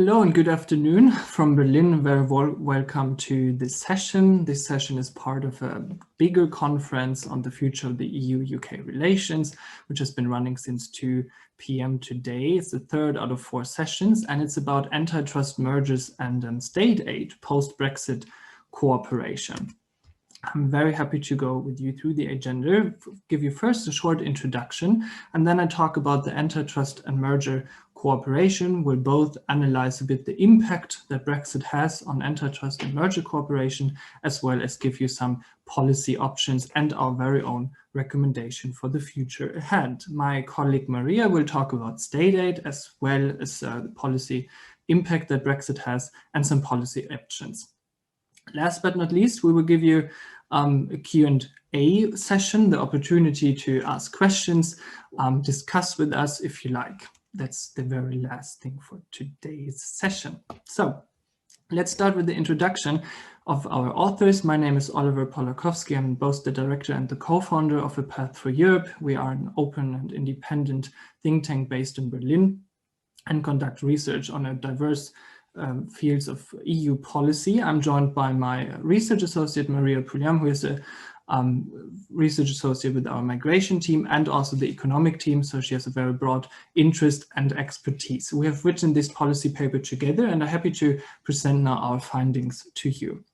Hello and good afternoon from Berlin. Very welcome to this session. This session is part of a bigger conference on the future of the EU-UK relations, which has been running since 2 p.m. today. It's the third out of 4 sessions, and it's about antitrust mergers and state aid post-Brexit cooperation. I'm very happy to go with you through the agenda, give you first a short introduction, and then I talk about the antitrust and merger cooperation. We'll both analyze a bit the impact that Brexit has on antitrust and merger cooperation, as well as give you some policy options and our very own recommendation for the future ahead. My colleague Maria will talk about state aid, as well as the policy impact that Brexit has and some policy options. Last but not least, we will give you a Q&A session, the opportunity to ask questions, discuss with us if you like. That's the very last thing for today's session. So let's start with the introduction of our authors. My name is Oliver Pollakowsky. I'm both the director and the co-founder of A Path for Europe. We are an open and independent think tank based in Berlin and conduct research on a diverse fields of EU policy. I'm joined by my research associate, Maria Puliam, who is a research associate with our migration team and also the economic team, so she has a very broad interest and expertise. We have written this policy paper together and are happy to present now our findings to you.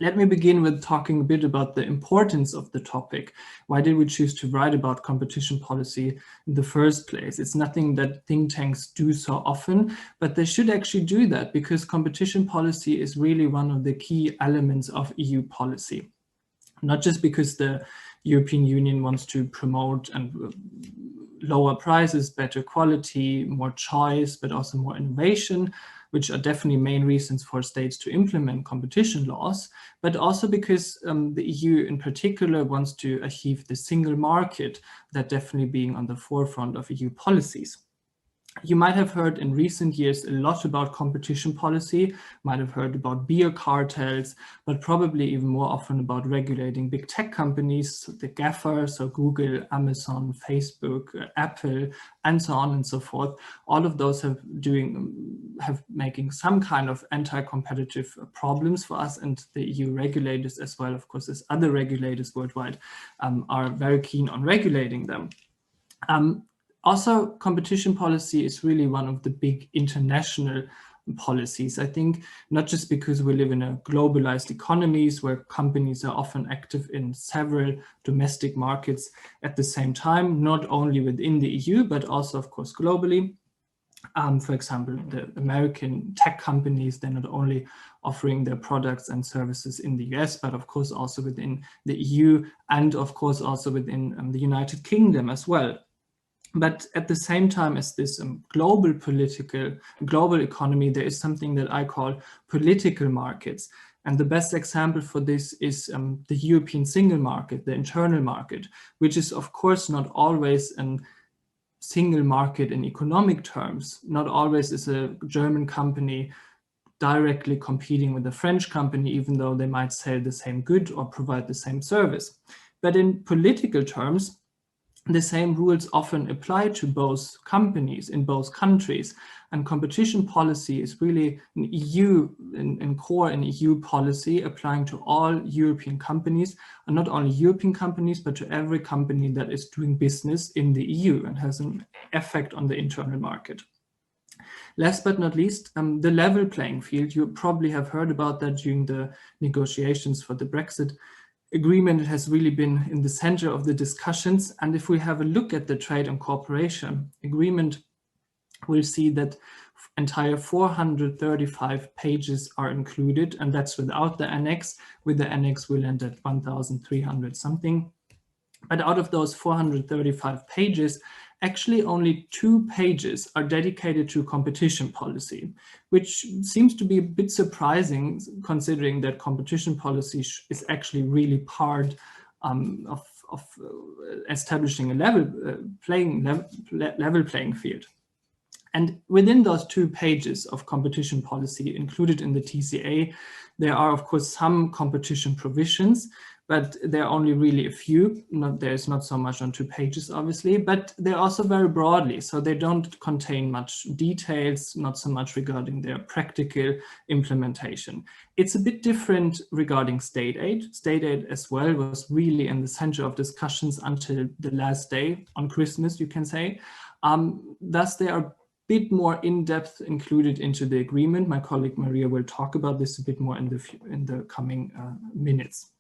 Let me begin with talking a bit about the importance of the topic. Why did we choose to write about competition policy in the first place? It's nothing that think tanks do so often, but they should actually do that because competition policy is really one of the key elements of EU policy. Not just because the European Union wants to promote and lower prices, better quality, more choice, but also more innovation, which are definitely main reasons for states to implement competition laws, but also because the EU in particular wants to achieve the single market, that definitely being on the forefront of EU policies. You might have heard in recent years a lot about competition policy, might have heard about beer cartels, but probably even more often about regulating big tech companies, the GAFA, so Google, Amazon, Facebook, Apple, and so on and so forth. All of those have making some kind of anti-competitive problems for us, and the EU regulators, as well, of course, as other regulators worldwide, are very keen on regulating them. Also, competition policy is really one of the big international policies. I think not just because we live in a globalized economies where companies are often active in several domestic markets at the same time, not only within the EU, but also, of course, globally. For example, the American tech companies, they're not only offering their products and services in the US, but of course also within the EU and of course also within the United Kingdom as well. But at the same time as this global economy, there is something that I call political markets. And the best example for this is the European single market, the internal market, which is of course not always a single market in economic terms. Not always is a German company directly competing with a French company, even though they might sell the same good or provide the same service. But in political terms, the same rules often apply to both companies in both countries, and competition policy is really an core EU policy applying to all European companies, and not only European companies, but to every company that is doing business in the EU and has an effect on the internal market. Last but not least, the level playing field. You probably have heard about that during the negotiations for the Brexit agreement. Has really been in the center of the discussions. And if we have a look at the trade and cooperation agreement, we'll see that entire 435 pages are included, and that's without the annex. With the annex, we'll end at 1,300 something. But out of those 435 pages, actually only 2 pages are dedicated to competition policy, which seems to be a bit surprising considering that competition policy is actually really part of establishing a level playing field. And within those 2 pages of competition policy included in the TCA, there are, of course, some competition provisions, but there are only really a few. There's not so much on 2 pages, obviously, but they're also very broadly. So they don't contain much details, not so much regarding their practical implementation. It's a bit different regarding state aid. State aid as well was really in the center of discussions until the last day on Christmas, you can say. Thus, they are bit more in-depth included into the agreement. My colleague Maria will talk about this a bit more in the coming minutes.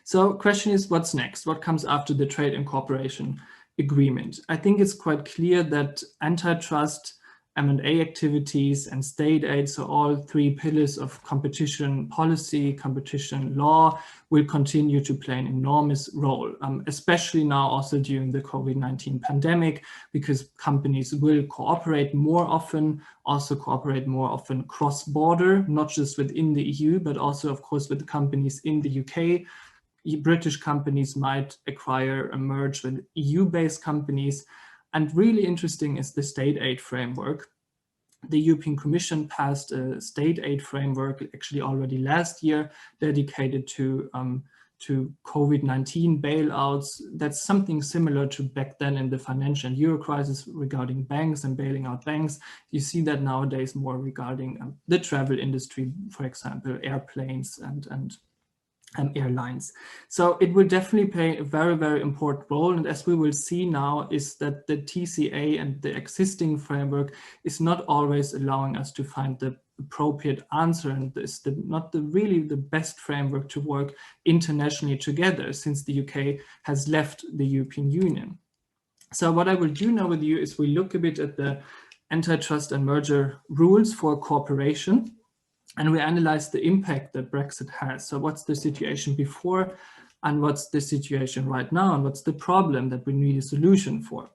So question is, what's next? What comes after the trade and cooperation agreement? I think it's quite clear that antitrust, M&A activities, and state aid, so all 3 pillars of competition policy, competition law, will continue to play an enormous role, especially now also during the COVID-19 pandemic, because companies will cooperate more often, also cooperate more often cross-border, not just within the EU, but also, of course, with the companies in the UK. British companies might acquire and merge with EU-based companies. And really interesting is the state aid framework. The European Commission passed a state aid framework actually already last year, dedicated to COVID-19 bailouts. That's something similar to back then in the financial and euro crisis regarding banks and bailing out banks. You see that nowadays more regarding the travel industry, for example, airplanes and airlines. So it will definitely play a very, very important role. And as we will see now, is that the TCA and the existing framework is not always allowing us to find the appropriate answer, and is not really the best framework to work internationally together, since the UK has left the European Union. So what I will do now with you is we look a bit at the antitrust and merger rules for cooperation, and we analyze the impact that Brexit has. So what's the situation before, and what's the situation right now, and what's the problem that we need a solution for?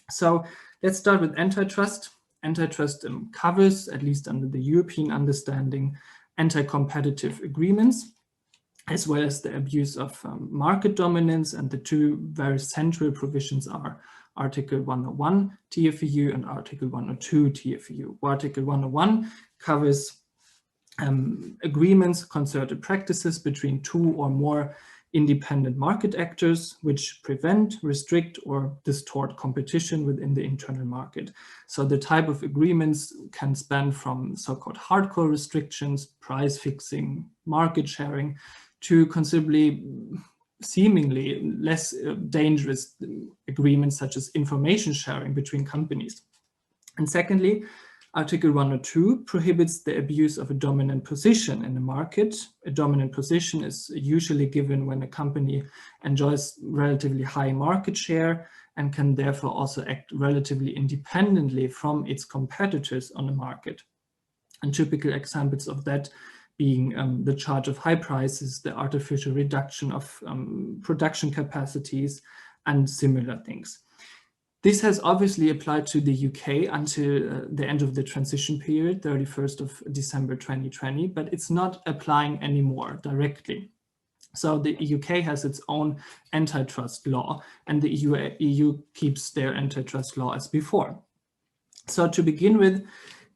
So let's start with antitrust. Antitrust covers, at least under the European understanding, anti-competitive agreements, as well as the abuse of market dominance. And the 2 very central provisions are Article 101 TfEU and Article 102 TfEU. Article 101 covers agreements, concerted practices between 2 or more independent market actors which prevent, restrict, or distort competition within the internal market. So the type of agreements can span from so-called hardcore restrictions, price fixing, market sharing, to considerably seemingly less dangerous agreements such as information sharing between companies. And secondly, Article 102 prohibits the abuse of a dominant position in the market. A dominant position is usually given when a company enjoys relatively high market share and can therefore also act relatively independently from its competitors on the market. And typical examples of that being the charge of high prices, the artificial reduction of production capacities, and similar things. This has obviously applied to the UK until the end of the transition period, 31st of December 2020, but it's not applying anymore directly. So the UK has its own antitrust law, and the EU keeps their antitrust law as before. So to begin with,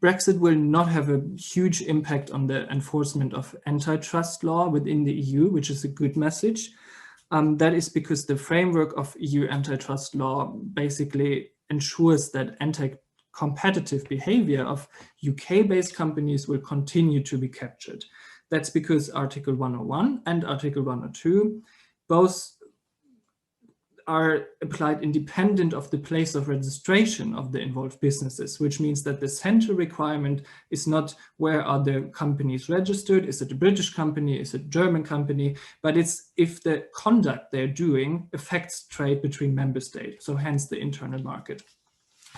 Brexit will not have a huge impact on the enforcement of antitrust law within the EU, which is a good message. That is because the framework of EU antitrust law basically ensures that anti-competitive behavior of UK-based companies will continue to be captured. That's because Article 101 and Article 102 both are applied independent of the place of registration of the involved businesses, which means that the central requirement is not where are the companies registered, is it a British company, is it a German company, but it's if the conduct they're doing affects trade between member states, so hence the internal market.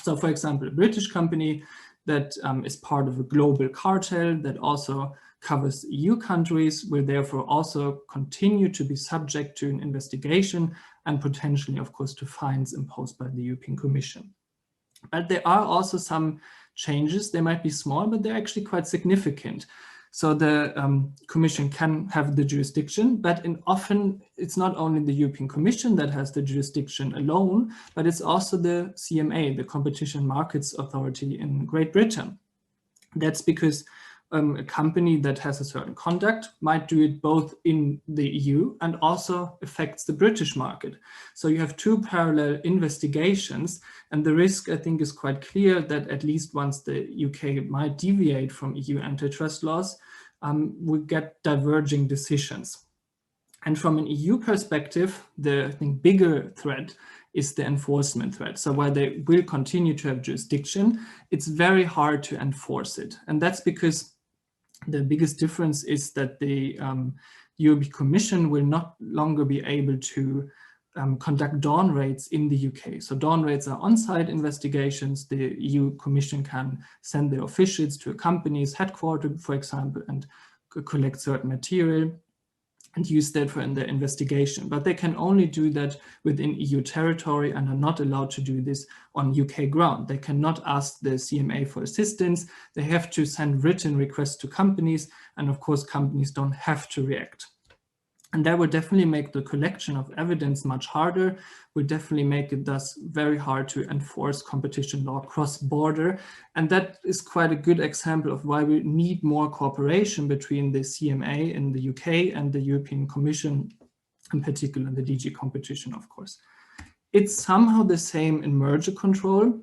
So for example, a British company that is part of a global cartel that also covers EU countries will therefore also continue to be subject to an investigation and potentially, of course, to fines imposed by the European Commission. But there are also some changes. They might be small, but they're actually quite significant. So the Commission can have the jurisdiction, but often it's not only the European Commission that has the jurisdiction alone, but it's also the CMA, the Competition Markets Authority in Great Britain. That's because a company that has a certain conduct might do it both in the EU and also affects the British market. So you have two parallel investigations, and the risk, I think, is quite clear that at least once the UK might deviate from EU antitrust laws, we get diverging decisions. And from an EU perspective, the, I think, bigger threat is the enforcement threat. So while they will continue to have jurisdiction, it's very hard to enforce it. And that's because the biggest difference is that the European Commission will not longer be able to conduct dawn raids in the UK. So dawn raids are on-site investigations. The EU Commission can send their officials to a company's headquarters, for example, and collect certain material and use that for in their investigation. But they can only do that within EU territory and are not allowed to do this on UK ground. They cannot ask the CMA for assistance. They have to send written requests to companies, and of course companies don't have to react. And that would definitely make the collection of evidence much harder, would definitely make it thus very hard to enforce competition law cross-border. And that is quite a good example of why we need more cooperation between the CMA in the UK and the European Commission, in particular the DG Competition, of course. It's somehow the same in merger control.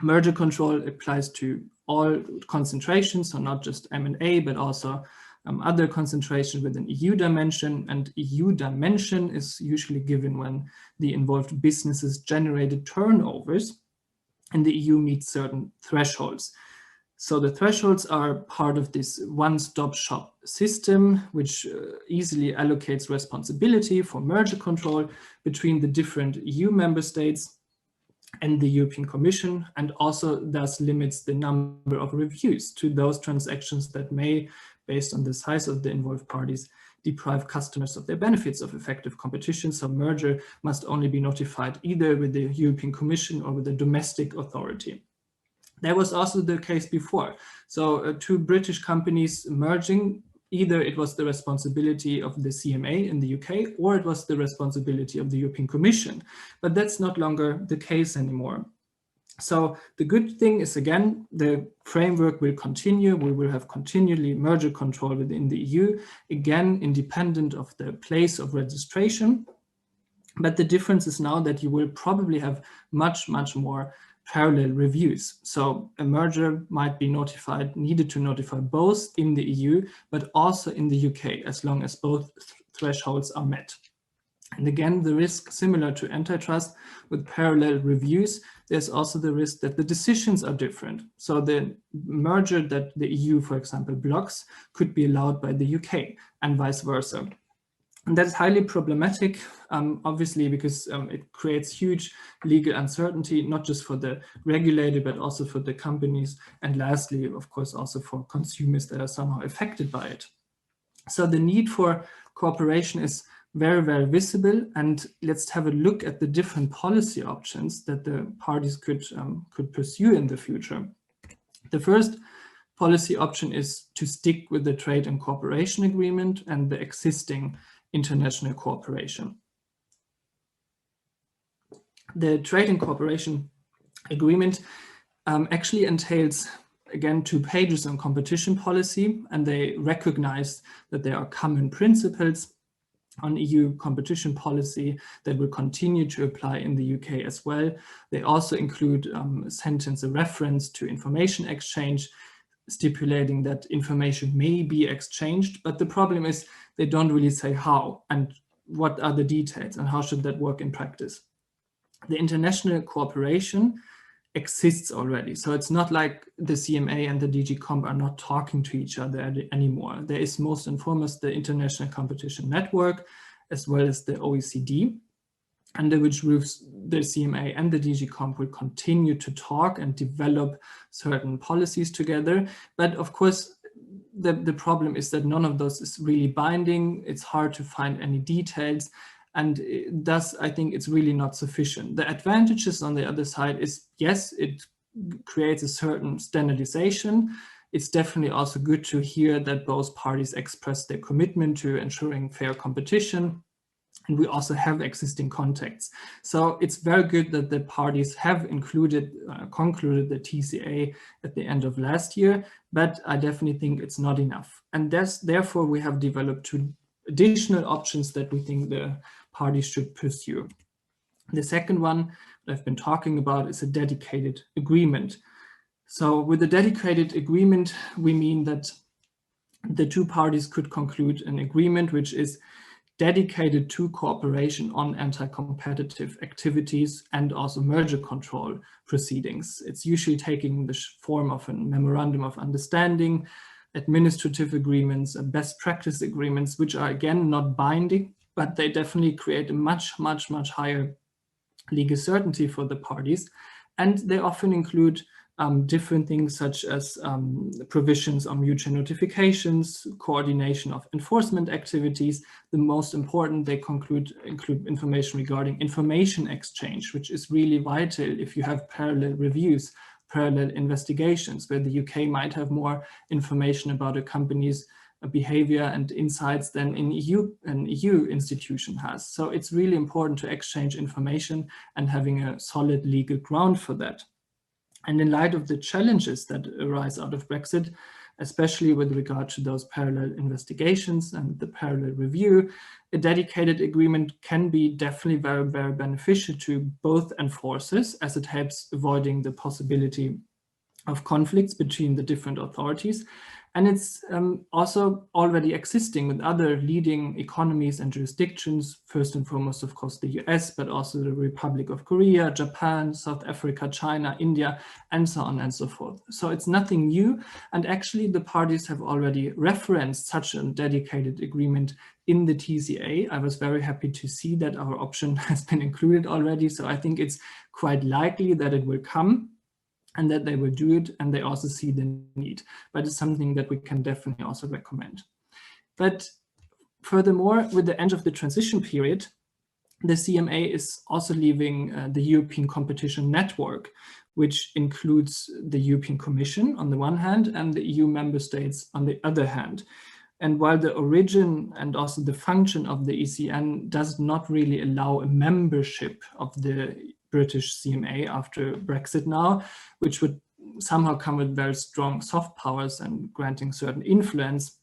Merger control applies to all concentrations, so not just M&A, but also other concentration with an EU dimension, and EU dimension is usually given when the involved businesses generated turnovers and the EU meets certain thresholds. So the thresholds are part of this one-stop shop system, which easily allocates responsibility for merger control between the different EU member states and the European Commission, and also thus limits the number of reviews to those transactions that may, based on the size of the involved parties, deprive customers of their benefits of effective competition. So merger must only be notified either with the European Commission or with a domestic authority. That was also the case before. So two British companies merging, either it was the responsibility of the CMA in the UK or it was the responsibility of the European Commission. But that's not longer the case anymore. So the good thing is, again, the framework will continue. We will have continually merger control within the EU, again, independent of the place of registration. But the difference is now that you will probably have much, much more parallel reviews. So a merger might be needed to notify both in the EU, but also in the UK, as long as both thresholds are met. And again, the risk, similar to antitrust, with parallel reviews, there's also the risk that the decisions are different. So the merger that the EU, for example, blocks could be allowed by the UK and vice versa. And that's highly problematic, obviously, because it creates huge legal uncertainty, not just for the regulator, but also for the companies. And lastly, of course, also for consumers that are somehow affected by it. So the need for cooperation is very, very visible. And let's have a look at the different policy options that the parties could pursue in the future. The first policy option is to stick with the Trade and Cooperation Agreement and the existing international cooperation. The Trade and Cooperation Agreement actually entails, again, 2 pages on competition policy, and they recognize that there are common principles on EU competition policy that will continue to apply in the UK as well. They also include a sentence, a reference to information exchange, stipulating that information may be exchanged, but the problem is they don't really say how and what are the details and how should that work in practice. The international cooperation exists already, so it's not like the CMA and the DG Comp are not talking to each other anymore. There is most and foremost the International Competition Network, as well as the OECD, under which roofs the CMA and the DG Comp will continue to talk and develop certain policies together. But of course, the problem is that none of those is really binding. It's hard to find any details. And thus, I think it's really not sufficient. The advantages on the other side is, yes, it creates a certain standardization. It's definitely also good to hear that both parties express their commitment to ensuring fair competition. And we also have existing contacts. So it's very good that the parties have concluded the TCA at the end of last year, but I definitely think it's not enough. And therefore, we have developed 2 additional options that we think the parties should pursue. The second one that I've been talking about is a dedicated agreement. So with a dedicated agreement, we mean that the 2 parties could conclude an agreement which is dedicated to cooperation on anti-competitive activities and also merger control proceedings. It's usually taking the form of a memorandum of understanding, administrative agreements, and best practice agreements, which are again not binding, but they definitely create a much higher legal certainty for the parties. And they often include different things such as provisions on mutual notifications, coordination of enforcement activities. The most important, they include information regarding information exchange, which is really vital if you have parallel reviews, parallel investigations, where the UK might have more information about a company's behavior and insights than an EU institution has. So it's really important to exchange information and having a solid legal ground for that. And in light of the challenges that arise out of Brexit, especially with regard to those parallel investigations and the parallel review, a dedicated agreement can be definitely very beneficial to both enforcers, as it helps avoiding the possibility of conflicts between the different authorities. And it's also already existing with other leading economies and jurisdictions, first and foremost, of course, the US, but also the Republic of Korea, Japan, South Africa, China, India, and so on and so forth. So it's nothing new. And actually, the parties have already referenced such a dedicated agreement in the TCA. I was very happy to see that our option has been included already. So I think it's quite likely that it will come, and that they will do it, and they also see the need. But it's something that we can definitely also recommend. But furthermore, with the end of the transition period, the CMA is also leaving the European Competition Network, which includes the European Commission on the one hand and the EU member states on the other hand. And while the origin and also the function of the ECN does not really allow a membership of the British CMA after Brexit now, which would somehow come with very strong soft powers and granting certain influence,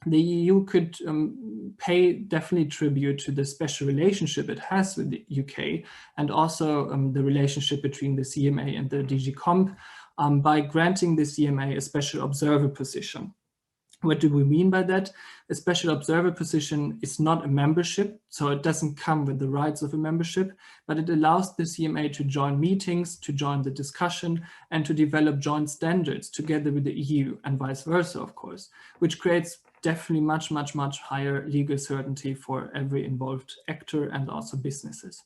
the EU could pay definitely tribute to the special relationship it has with the UK, and also the relationship between the CMA and the DG Comp by granting the CMA a special observer position. What do we mean by that? A special observer position is not a membership, so it doesn't come with the rights of a membership, but it allows the CMA to join meetings, to join the discussion, and to develop joint standards together with the EU, and vice versa, of course, which creates definitely much higher legal certainty for every involved actor and also businesses.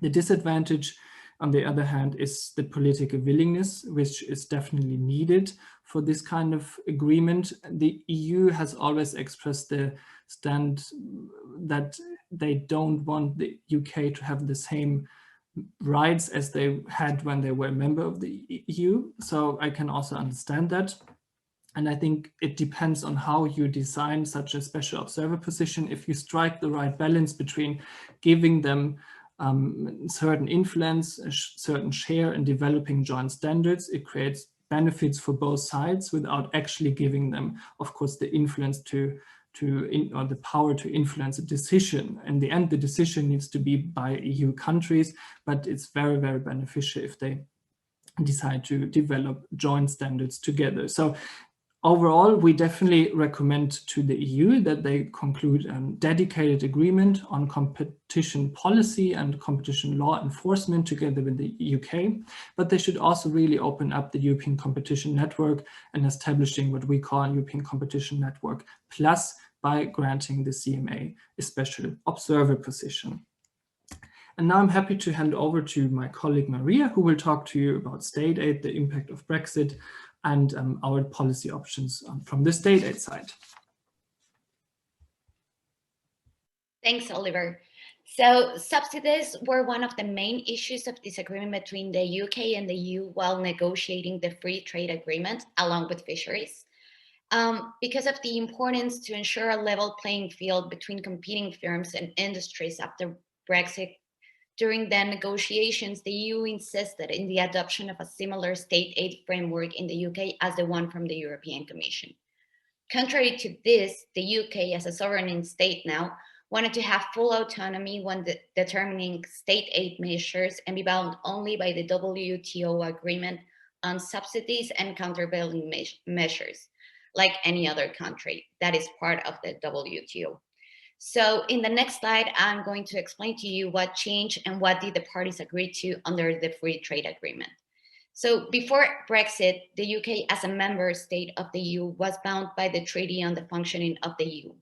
The disadvantage, on the other hand, is the political willingness, which is definitely needed for this kind of agreement. The EU has always expressed the stand that they don't want the UK to have the same rights as they had when they were a member of the EU. So I can also understand that. And I think it depends on how you design such a special observer position. If you strike the right balance between giving them certain influence, a certain share in developing joint standards, it creates benefits for both sides without actually giving them, of course, the influence or the power to influence a decision. In the end, the decision needs to be by EU countries, but it's very beneficial if they decide to develop joint standards together. So overall, we definitely recommend to the EU that they conclude a dedicated agreement on competition policy and competition law enforcement together with the UK, but they should also really open up the European Competition Network and establishing what we call European Competition Network Plus by granting the CMA a special observer position. And now I'm happy to hand over to my colleague Maria, who will talk to you about state aid, the impact of Brexit, and our policy options from the state aid side. Thanks, Oliver. So subsidies were one of the main issues of disagreement between the UK and the EU while negotiating the free trade agreement along with fisheries. Because of the importance to ensure a level playing field between competing firms and industries after Brexit, during the negotiations, the EU insisted in the adoption of a similar state aid framework in the UK as the one from the European Commission. Contrary to this, the UK, as a sovereign state now, wanted to have full autonomy when determining state aid measures and be bound only by the WTO agreement on subsidies and countervailing measures, like any other country that is part of the WTO. So in the next slide, I'm going to explain to you what changed and what did the parties agree to under the free trade agreement. So before Brexit, the UK as a member state of the EU was bound by the Treaty on the Functioning of the EU.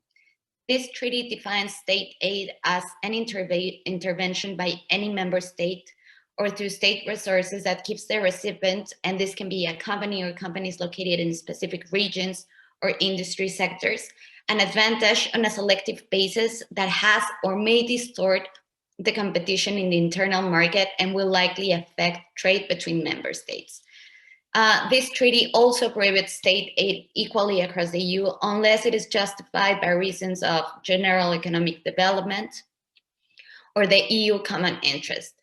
This treaty defines state aid as an intervention by any member state or through state resources that gives the recipient, and this can be a company or companies located in specific regions or industry sectors, an advantage on a selective basis that has or may distort the competition in the internal market and will likely affect trade between member states. This treaty also prohibits state aid equally across the EU unless it is justified by reasons of general economic development or the EU common interest.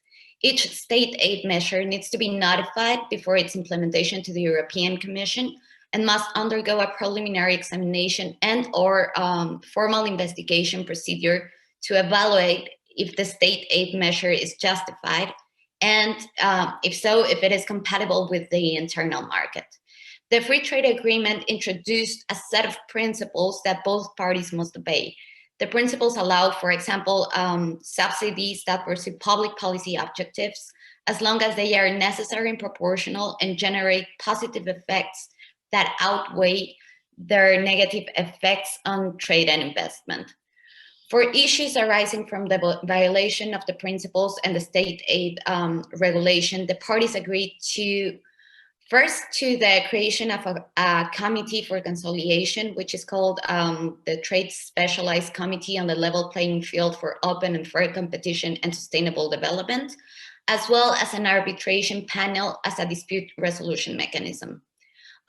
Each state aid measure needs to be notified before its implementation to the European Commission and must undergo a preliminary examination and or formal investigation procedure to evaluate if the state aid measure is justified, and if so, if it is compatible with the internal market. The free trade agreement introduced a set of principles that both parties must obey. The principles allow, for example, subsidies that pursue public policy objectives, as long as they are necessary and proportional and generate positive effects that outweigh their negative effects on trade and investment. For issues arising from the violation of the principles and the state aid regulation, the parties agreed to the creation of a committee for conciliation, which is called the Trade Specialized Committee on the Level Playing Field for Open and Fair Competition and Sustainable Development, as well as an arbitration panel as a dispute resolution mechanism.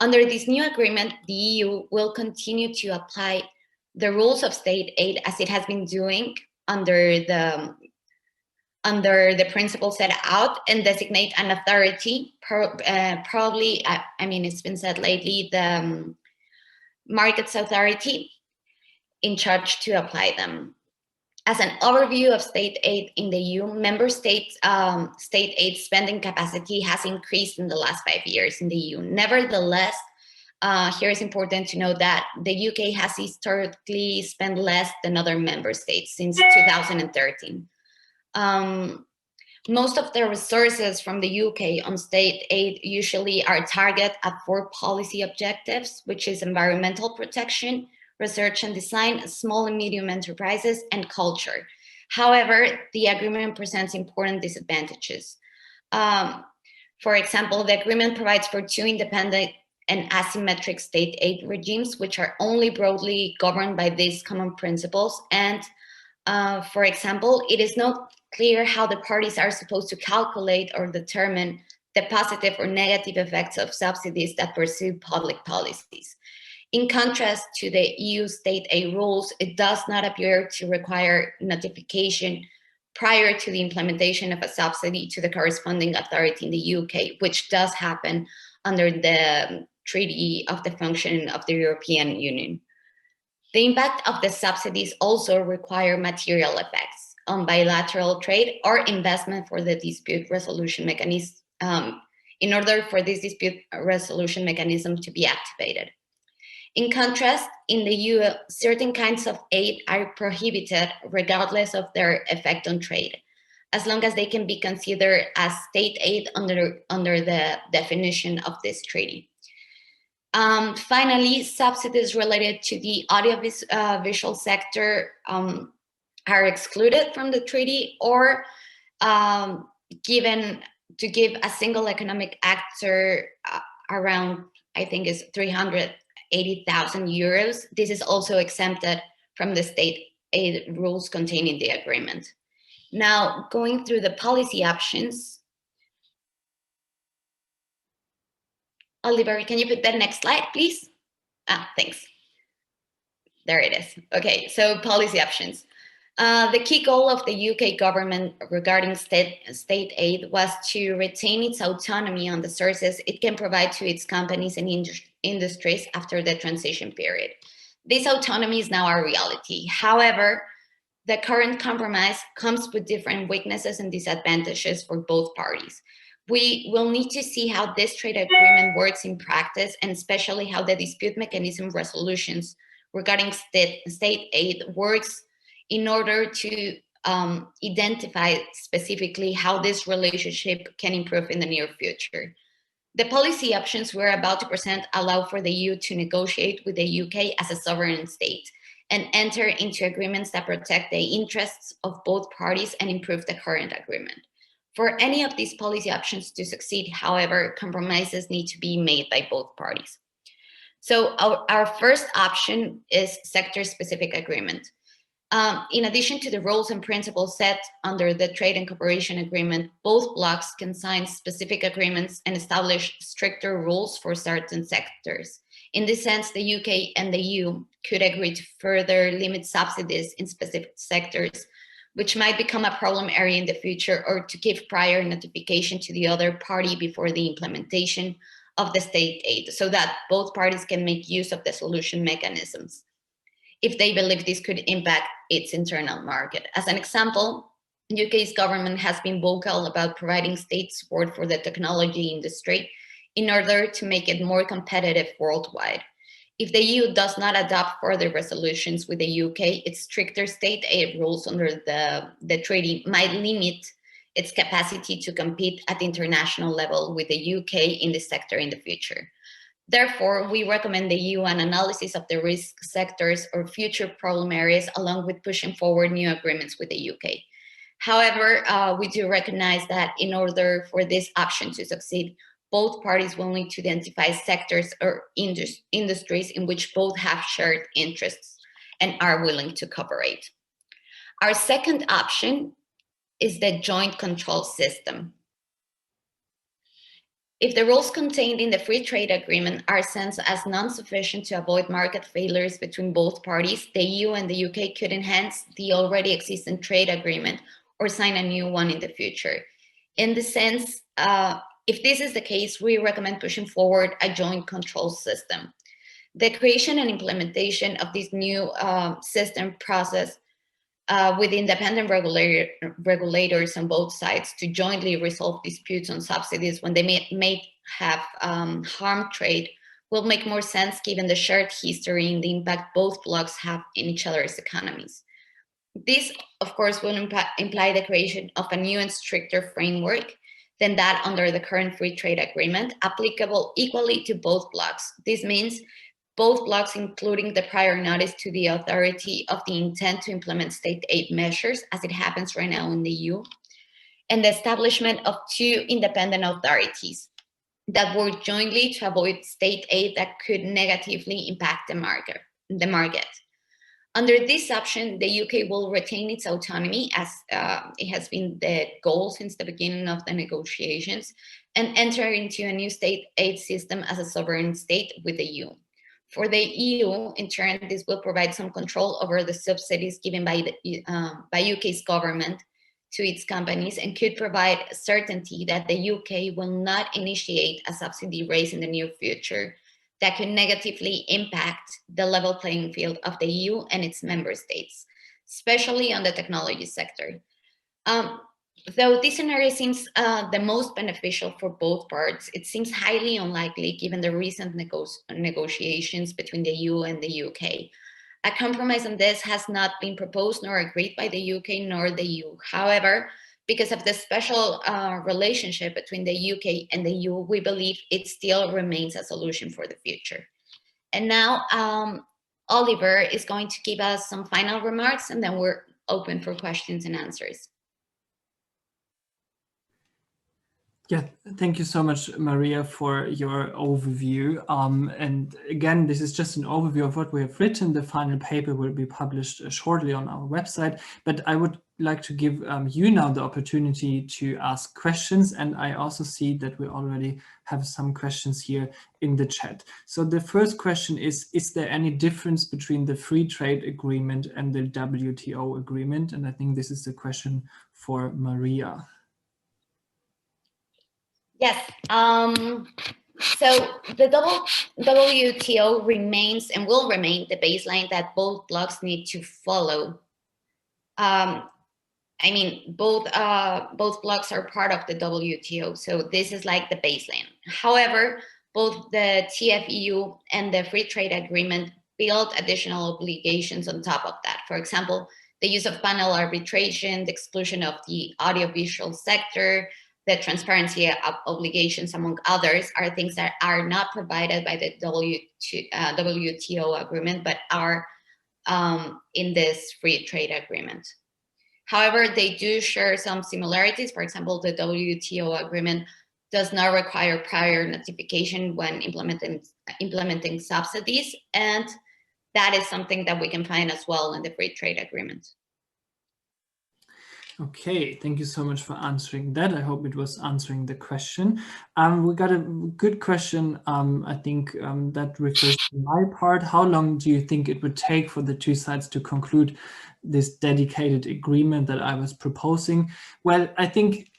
Under this new agreement, the EU will continue to apply the rules of state aid as it has been doing under the principles set out and designate an authority, probably, I mean, it's been said lately, the Markets Authority in charge to apply them. As an overview of state aid in the EU, member states' state aid spending capacity has increased in the last 5 years in the EU. Nevertheless, here it's important to note that the UK has historically spent less than other member states since 2013. Most of the resources from the UK on state aid usually are targeted at 4 policy objectives, which is environmental protection, research and design, small and medium enterprises, and culture. However, the agreement presents important disadvantages. For example, the agreement provides for 2 independent and asymmetric state aid regimes, which are only broadly governed by these common principles. And for example, it is not clear how the parties are supposed to calculate or determine the positive or negative effects of subsidies that pursue public policies. In contrast to the EU state aid rules, it does not appear to require notification prior to the implementation of a subsidy to the corresponding authority in the UK, which does happen under the Treaty of the Functioning of the European Union. The impact of the subsidies also require material effects on bilateral trade or investment for the dispute resolution mechanism in order for this dispute resolution mechanism to be activated. In contrast, in the EU, certain kinds of aid are prohibited regardless of their effect on trade, as long as they can be considered as state aid under the definition of this treaty. Finally, subsidies related to the audiovisual sector are excluded from the treaty or given to give a single economic actor around, I think is 380,000 euros. This is also exempted from the state aid rules contained in the agreement. Now, going through the policy options, Oliver, can you put that next slide, please? Thanks. There it is. Okay, so policy options. The key goal of the UK government regarding state aid was to retain its autonomy on the sources it can provide to its companies and industries after the transition period. This autonomy is now a reality. However, the current compromise comes with different weaknesses and disadvantages for both parties. We will need to see how this trade agreement works in practice, and especially how the dispute mechanism resolutions regarding state aid works in order to identify specifically how this relationship can improve in the near future. The policy options we're about to present allow for the EU to negotiate with the UK as a sovereign state and enter into agreements that protect the interests of both parties and improve the current agreement. For any of these policy options to succeed, however, compromises need to be made by both parties. So our first option is sector-specific agreement. In addition to the rules and principles set under the Trade and Cooperation Agreement, both blocs can sign specific agreements and establish stricter rules for certain sectors. In this sense, the UK and the EU could agree to further limit subsidies in specific sectors, which might become a problem area in the future, or to give prior notification to the other party before the implementation of the state aid, so that both parties can make use of the solution mechanisms if they believe this could impact its internal market. As an example, UK's government has been vocal about providing state support for the technology industry in order to make it more competitive worldwide. If the EU does not adopt further resolutions with the UK, its stricter state aid rules under the treaty might limit its capacity to compete at the international level with the UK in this sector in the future. Therefore, we recommend the EU an analysis of the risk sectors or future problem areas, along with pushing forward new agreements with the UK. However, we do recognize that in order for this option to succeed, both parties will need to identify sectors or industries in which both have shared interests and are willing to cooperate. Our second option is the joint control system. If the rules contained in the free trade agreement are sensed as non-sufficient to avoid market failures between both parties, the EU and the UK could enhance the already existing trade agreement or sign a new one in the future. In the sense, if this is the case, we recommend pushing forward a joint control system. The creation and implementation of this new system process with independent regulators on both sides to jointly resolve disputes on subsidies when they may have harmed trade will make more sense given the shared history and the impact both blocs have in each other's economies. This, of course, will imply the creation of a new and stricter framework than that under the current free trade agreement, applicable equally to both blocs. This means both blocs, including the prior notice to the authority of the intent to implement state aid measures, as it happens right now in the EU, and the establishment of two independent authorities that work jointly to avoid state aid that could negatively impact the market. Under this option, the UK will retain its autonomy, as it has been the goal since the beginning of the negotiations, and enter into a new state aid system as a sovereign state with the EU. For the EU, in turn, this will provide some control over the subsidies given by UK's government to its companies, and could provide certainty that the UK will not initiate a subsidy raise in the near future that could negatively impact the level playing field of the EU and its member states, especially on the technology sector. Though this scenario seems the most beneficial for both parts, it seems highly unlikely given the recent negotiations between the EU and the UK. A compromise on this has not been proposed nor agreed by the UK nor the EU. However, because of the special relationship between the UK and the EU, we believe it still remains a solution for the future. And now Oliver is going to give us some final remarks, and then we're open for questions and answers. Yeah, thank you so much, Maria, for your overview. And again, this is just an overview of what we have written. The final paper will be published shortly on our website, but I would like to give you now the opportunity to ask questions, and I also see that we already have some questions here in the chat. So the first question is there any difference between the free trade agreement and the WTO agreement? And I think this is a question for Maria. Yes. So the WTO remains and will remain the baseline that both blocs need to follow. I mean, both blocs are part of the WTO, so this is like the baseline. However, both the PfEU and the free trade agreement build additional obligations on top of that. For example, the use of panel arbitration, the exclusion of the audiovisual sector, the transparency obligations, among others, are things that are not provided by the WTO agreement, but are in this free trade agreement. However, they do share some similarities. For example, the WTO agreement does not require prior notification when implementing subsidies, and that is something that we can find as well in the free trade agreement. Okay, thank you so much for answering that. I hope it was answering the question. We got a good question, I think, that refers to my part. How long do you think it would take for the two sides to conclude this dedicated agreement that I was proposing? Well, I think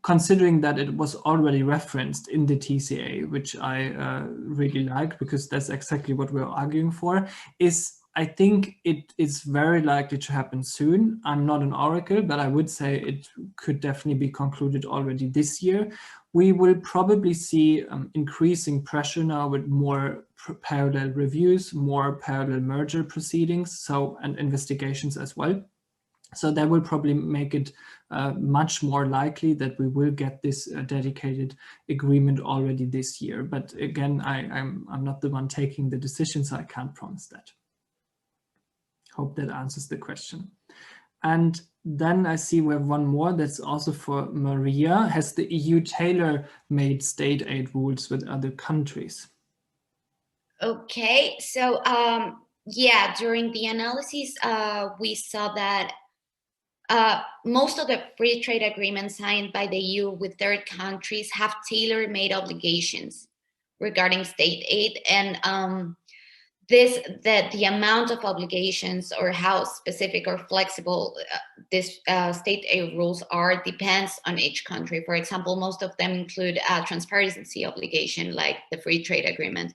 considering that it was already referenced in the TCA, which I really like because that's exactly what we're arguing for, I think it is very likely to happen soon. I'm not an oracle, but I would say it could definitely be concluded already this year. We will probably see increasing pressure now with more parallel reviews, more parallel merger proceedings, and investigations as well. So that will probably make it much more likely that we will get this dedicated agreement already this year. But again, I'm not the one taking the decision, so I can't promise that. Hope that answers the question. And then I see we have one more that's also for Maria. Has the EU tailor-made state aid rules with other countries? Okay, so yeah, during the analysis, we saw that most of the free trade agreements signed by the EU with third countries have tailor-made obligations regarding state aid, and the amount of obligations or how specific or flexible this state aid rules are depends on each country. For example, most of them include a transparency obligation like the free trade agreement.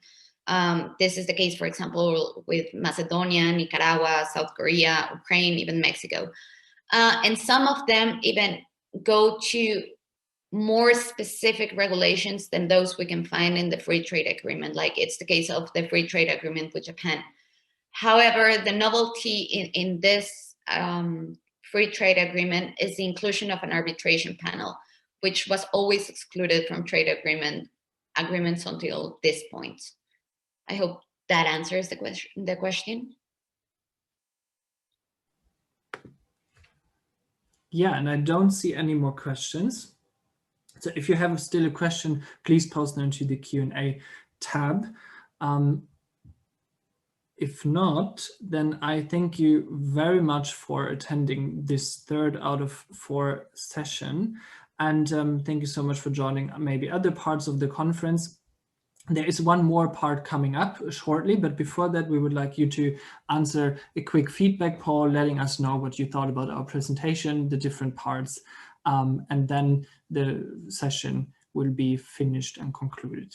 This is the case, for example, with Macedonia, Nicaragua, South Korea, Ukraine, even Mexico. And some of them even go to more specific regulations than those we can find in the free trade agreement, like it's the case of the free trade agreement with Japan. However, the novelty in this free trade agreement is the inclusion of an arbitration panel, which was always excluded from trade agreements until this point. I hope that answers the question. Yeah, and I don't see any more questions. So if you have still a question, please post them into the Q&A tab. If not, then I thank you very much for attending this 3rd out of 4 session. And thank you so much for joining maybe other parts of the conference. There is one more part coming up shortly, but before that, we would like you to answer a quick feedback poll, letting us know what you thought about our presentation, the different parts, and then the session will be finished and concluded.